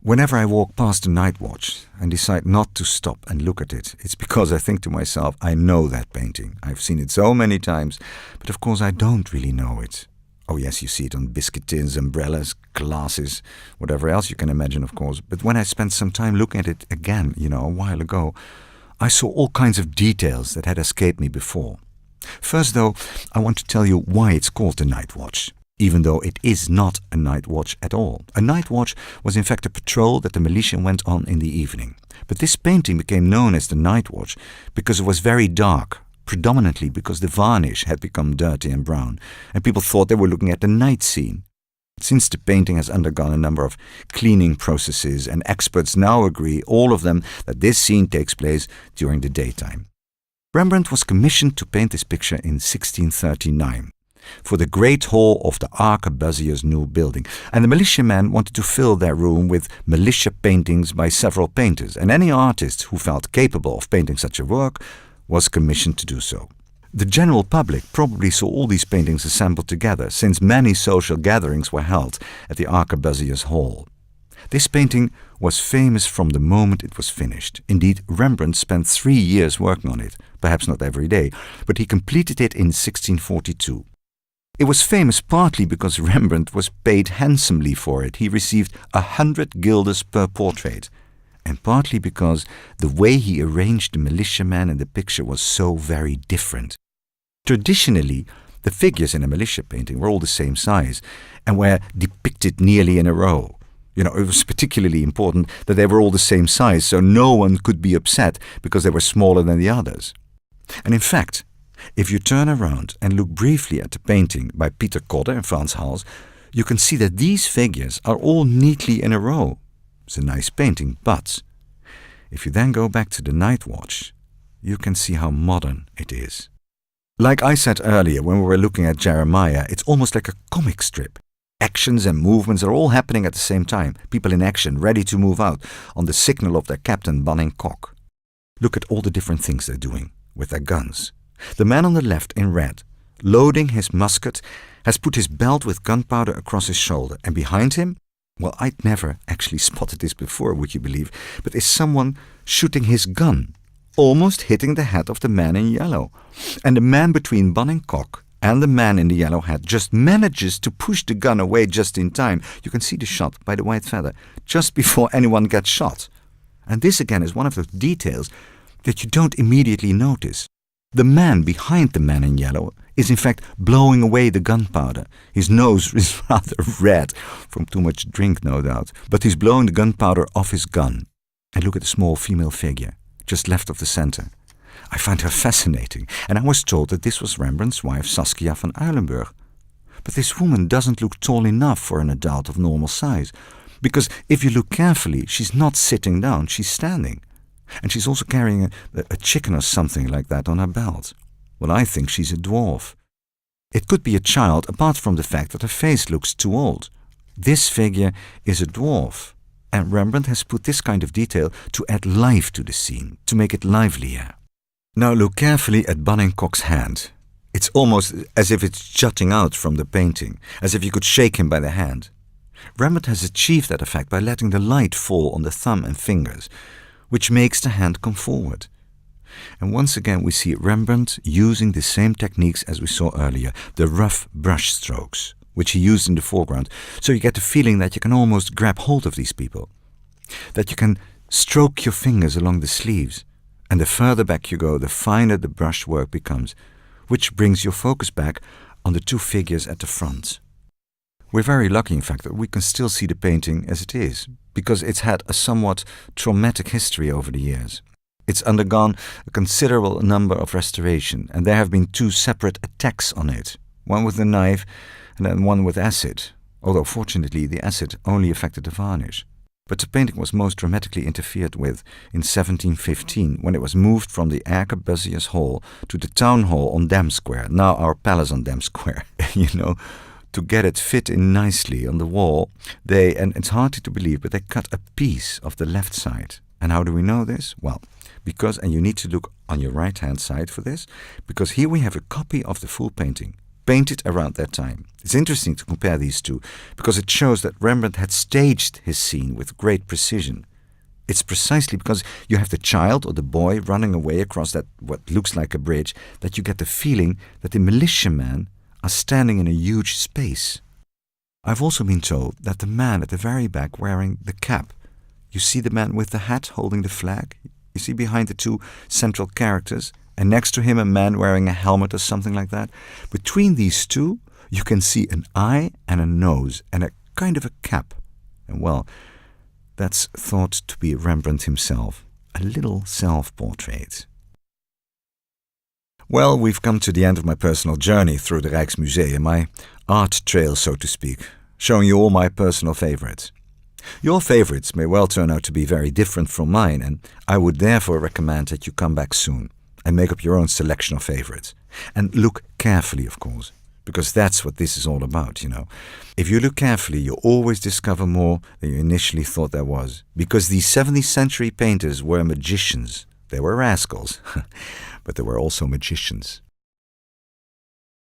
Whenever I walk past a night watch and decide not to stop and look at it, it's because I think to myself, I know that painting. I've seen it so many times, but of course I don't really know it. Oh yes, you see it on biscuit tins, umbrellas, glasses, whatever else you can imagine, of course. But when I spent some time looking at it again, a while ago, I saw all kinds of details that had escaped me before. First, though, I want to tell you why it's called the night watch, even though it is not a night watch at all. A night watch was in fact a patrol that the militia went on in the evening. But this painting became known as the night watch because it was very dark, predominantly because the varnish had become dirty and brown, and people thought they were looking at the night scene. Since the painting has undergone a number of cleaning processes, and experts now agree, all of them, that this scene takes place during the daytime. Rembrandt was commissioned to paint this picture in 1639 for the Great Hall of the Arquebussier's new building, and the militiamen wanted to fill their room with militia paintings by several painters, and any artist who felt capable of painting such a work was commissioned to do so. The general public probably saw all these paintings assembled together, since many social gatherings were held at the Arquebussier's Hall. This painting was famous from the moment it was finished. Indeed, Rembrandt spent 3 years working on it, perhaps not every day, but he completed it in 1642. It was famous partly because Rembrandt was paid handsomely for it. He received 100 guilders per portrait, and partly because the way he arranged the militiamen in the picture was so very different. Traditionally, the figures in a militia painting were all the same size and were depicted nearly in a row. It was particularly important that they were all the same size, so no one could be upset because they were smaller than the others. And in fact, if you turn around and look briefly at the painting by Pieter Kodde and Frans Hals, you can see that these figures are all neatly in a row. It's a nice painting, but if you then go back to the night watch, you can see how modern it is. Like I said earlier when we were looking at Jeremiah, it's almost like a comic strip. Actions and movements are all happening at the same time. People in action, ready to move out on the signal of their captain, Banning Kok. Look at all the different things they're doing with their guns. The man on the left in red, loading his musket, has put his belt with gunpowder across his shoulder, and behind him, well, I'd never actually spotted this before, would you believe, but is someone shooting his gun, almost hitting the head of the man in yellow. And the man between Banning Kok and the man in the yellow hat just manages to push the gun away just in time. You can see the shot by the white feather, just before anyone gets shot. And this again is one of those details that you don't immediately notice. The man behind the man in yellow is in fact blowing away the gunpowder. His nose is rather red, from too much drink no doubt, but he's blowing the gunpowder off his gun. And look at the small female figure, just left of the center. I find her fascinating, and I was told that this was Rembrandt's wife Saskia van Uylenburg. But this woman doesn't look tall enough for an adult of normal size, because if you look carefully, she's not sitting down, she's standing. And she's also carrying a chicken or something like that on her belt. Well, I think she's a dwarf. It could be a child, apart from the fact that her face looks too old. This figure is a dwarf, and Rembrandt has put this kind of detail to add life to the scene, to make it livelier. Now look carefully at Banning Kok's hand. It's almost as if it's jutting out from the painting, as if you could shake him by the hand. Rembrandt has achieved that effect by letting the light fall on the thumb and fingers, which makes the hand come forward. And once again we see Rembrandt using the same techniques as we saw earlier, the rough brush strokes, which he used in the foreground, so you get the feeling that you can almost grab hold of these people, that you can stroke your fingers along the sleeves, and the further back you go, the finer the brush work becomes, which brings your focus back on the two figures at the front. We're very lucky, in fact, that we can still see the painting as it is, because it's had a somewhat traumatic history over the years. It's undergone a considerable number of restoration, and there have been 2 separate attacks on it, one with a knife and then one with acid, although fortunately the acid only affected the varnish. But the painting was most dramatically interfered with in 1715, when it was moved from the Arquebussier's Hall to the Town Hall on Dam Square, now our palace on Dam Square, to get it fit in nicely on the wall, and it's hard to believe, but they cut a piece of the left side. And how do we know this? Well, and you need to look on your right-hand side for this, because here we have a copy of the full painting, painted around that time. It's interesting to compare these two because it shows that Rembrandt had staged his scene with great precision. It's precisely because you have the child or the boy running away across that what looks like a bridge that you get the feeling that the militiamen are standing in a huge space. I've also been told that the man at the very back wearing the cap, you see the man with the hat holding the flag? You see behind the two central characters, and next to him a man wearing a helmet or something like that. Between these two, you can see an eye and a nose and a kind of a cap. And well, that's thought to be Rembrandt himself, a little self-portrait. Well, we've come to the end of my personal journey through the Rijksmuseum, my art trail, so to speak, showing you all my personal favorites. Your favorites may well turn out to be very different from mine, and I would therefore recommend that you come back soon and make up your own selection of favorites. And look carefully, of course, because that's what this is all about, you know. If you look carefully, you always discover more than you initially thought there was, because these 17th century painters were magicians. They were rascals, but they were also magicians.